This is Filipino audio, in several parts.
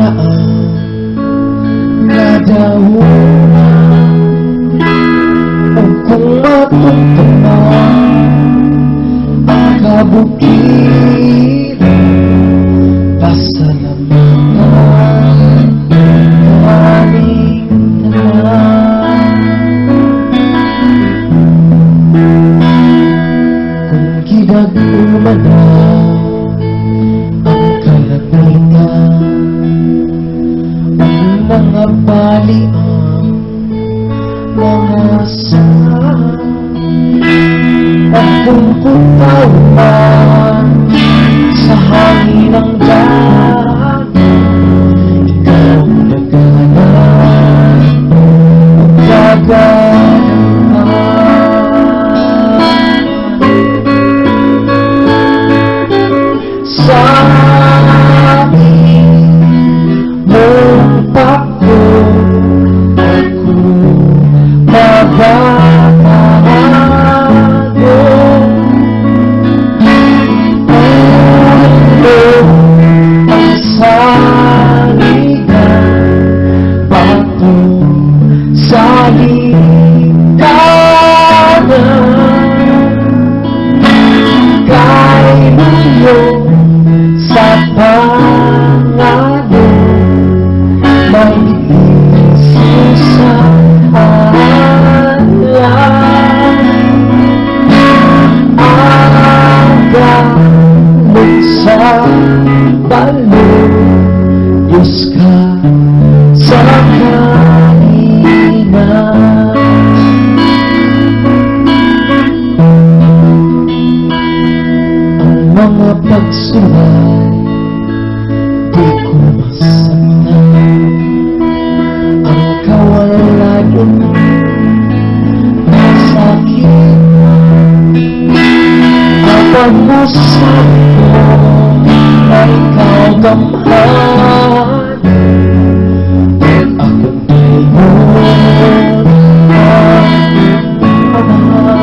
daan nga dahunan, o kung matungtungan ang kabukiran, pasalamatan aming tanan. Kung gidagkuman na ang kalangitan, ang mga baliang mga saan, at kung kutawan sa hangin ng dagat, ikaw naganan ang gaganahan. Sabi mong pako, ako magbabago. Ang saligan patong sa liganan, kay muyo sa pangalo, may isusahan lang ang gamot sa balo. Diyos ka sa kainan. Ang mga pagsulay di ko masaktan, ang kawalan ng sakit, ang pagmusap ko na ikaw gamhan, at akong tingin ang panahan.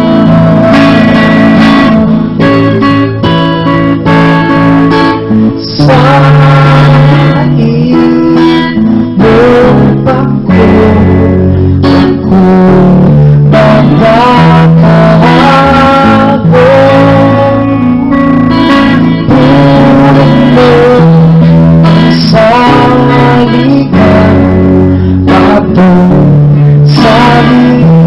Sa saligan